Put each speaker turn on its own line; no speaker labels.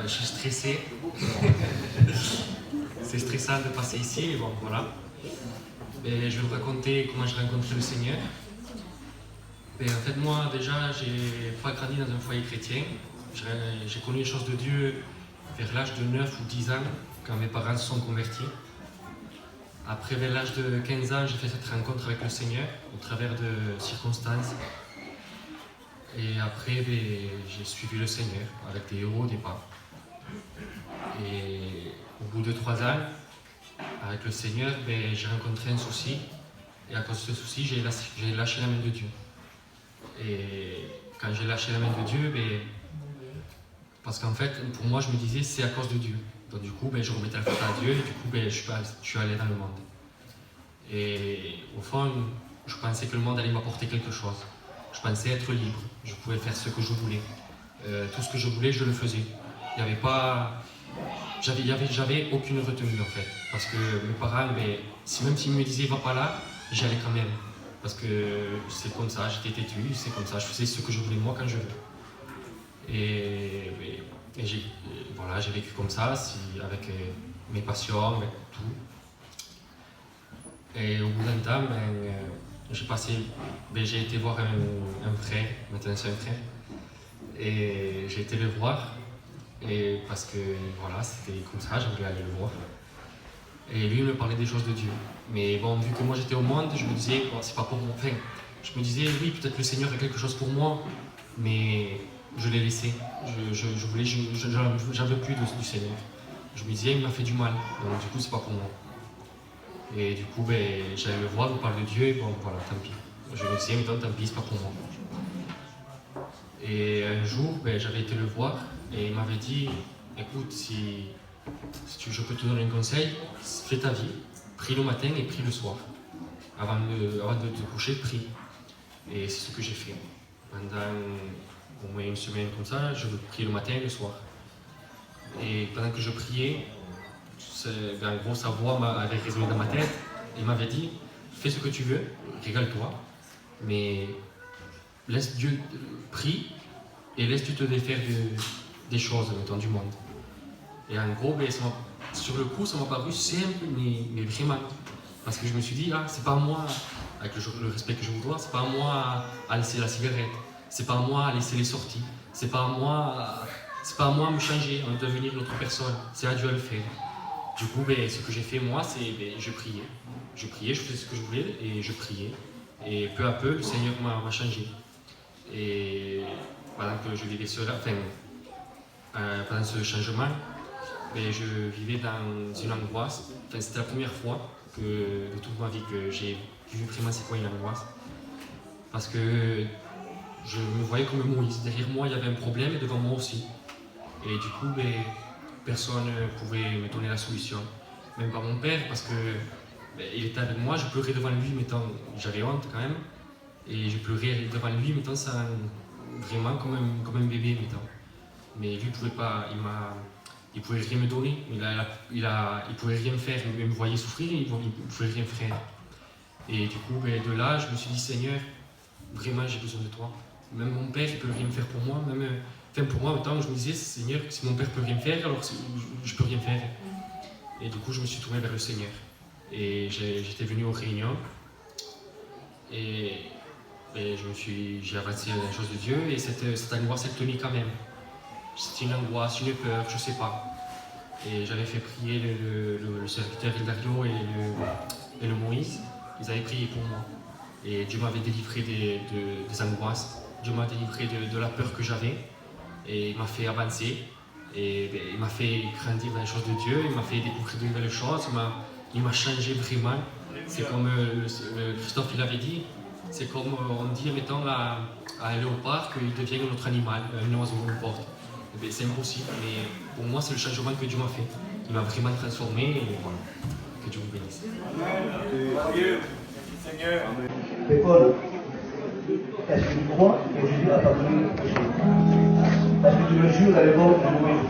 je suis stressé. C'est stressant de passer ici, mais bon, voilà. Et je vais vous raconter comment j'ai rencontré le Seigneur. Et en fait, moi, déjà, j'ai pas grandi dans un foyer chrétien. J'ai connu les choses de Dieu vers l'âge de 9 ou 10 ans, quand mes parents se sont convertis. Après, vers l'âge de 15 ans, j'ai fait cette rencontre avec le Seigneur, au travers de circonstances. Et après, j'ai suivi le Seigneur, avec des hauts, des bas. Et au bout de 3 ans, avec le Seigneur, j'ai rencontré un souci. Et à cause de ce souci, j'ai lâché la main de Dieu. Et quand j'ai lâché la main de Dieu, parce qu'en fait, pour moi, je me disais, c'est à cause de Dieu. Donc du coup, je remettais la faute à Dieu et du coup, je suis allé dans le monde. Et au fond, je pensais que le monde allait m'apporter quelque chose. Je pensais être libre. Je pouvais faire ce que je voulais. Tout ce que je voulais, je le faisais. Il n'y avait pas... J'avais aucune retenue en fait. Parce que mes parents, même s'ils me disaient va pas là, j'y allais quand même. Parce que c'est comme ça, j'étais têtu, c'est comme ça, je faisais ce que je voulais moi quand je veux. Et voilà, j'ai vécu comme ça, avec mes passions, avec tout. Et au bout d'un temps, j'ai été voir un frère, maintenant c'est un frère, et j'ai été le voir, et parce que voilà, c'était comme ça, je voulais aller le voir. Et lui, il me parlait des choses de Dieu. Mais bon, vu que moi j'étais au monde, je me disais, bon, c'est pas pour moi. Enfin, je me disais, oui, peut-être que le Seigneur a quelque chose pour moi, mais je l'ai laissé. J'en veux plus du Seigneur. Je me disais, il m'a fait du mal, donc du coup, c'est pas pour moi. Et du coup, j'allais le voir, il me parle de Dieu, et bon, voilà, tant pis. Je me disais, mais tant pis, c'est pas pour moi. Et un jour, j'avais été le voir, et il m'avait dit, écoute, si je peux te donner un conseil, fais ta vie, prie le matin et prie le soir. Avant de te coucher, prie. Et c'est ce que j'ai fait. Pendant au moins une semaine comme ça, je priais le matin et le soir. Et pendant que je priais, en gros, sa voix avait résonné dans ma tête. Il m'avait dit, fais ce que tu veux, régale-toi, mais laisse Dieu, prie et laisse-tu te défaire des choses, mettons, du monde. Et en gros, sur le coup, ça m'a paru simple, mais vraiment. Parce que je me suis dit, c'est pas à moi, avec le respect que je vous dois, c'est pas à moi à laisser la cigarette, c'est pas à moi à laisser les sorties, c'est pas à moi à me changer, à devenir une autre personne, c'est à Dieu à le faire. Du coup, ce que j'ai fait moi, c'est je priais. Je priais, je faisais ce que je voulais et je priais. Et peu à peu, le Seigneur m'a changé. Et pendant que je vivais cela, pendant ce changement, je vivais dans une angoisse. C'était la première fois de toute ma vie que j'ai vu vraiment c'est quoi une angoisse. Parce que je me voyais comme Moïse. Derrière moi, il y avait un problème et devant moi aussi. Et du coup, personne ne pouvait me donner la solution. Même pas mon père, parce que il était avec moi, je pleurais devant lui, j'avais honte quand même. Et je pleurais devant lui, ça vraiment comme un bébé. Mais lui, il pouvait pas, il pouvait rien me donner, il pouvait rien faire, il me voyait souffrir, il pouvait rien faire. Et du coup, de là, je me suis dit, Seigneur, vraiment j'ai besoin de toi. Même mon père, il peut rien faire pour moi, pour moi, je me disais, Seigneur, si mon père peut rien faire, alors je peux rien faire. Et du coup, je me suis tourné vers le Seigneur. Et j'étais venu aux réunions, et j'ai avancé dans les choses de Dieu, et cette angoisse, elle tenait quand même. C'était une angoisse, une peur, je sais pas. Et j'avais fait prier le serviteur Hildario et le Moïse. Ils avaient prié pour moi. Et Dieu m'avait délivré des angoisses. Dieu m'a délivré de la peur que j'avais. Et il m'a fait avancer. Et il m'a fait grandir dans les choses de Dieu. Il m'a fait découvrir de nouvelles choses. Il m'a changé vraiment. C'est comme Christophe il avait dit. C'est comme on dit, mettons, à un léopard qu'il devient un autre animal, un oiseau, n'importe. C'est impossible, mais pour moi, c'est le changement que Dieu m'a fait. Il m'a vraiment transformé, et voilà. Que Dieu vous bénisse.
Amen. Seigneur.
Mais Paul, est-ce que tu crois que Jésus a pardonné tes péchés? Est-ce que tu le jures à l'époque de mourir?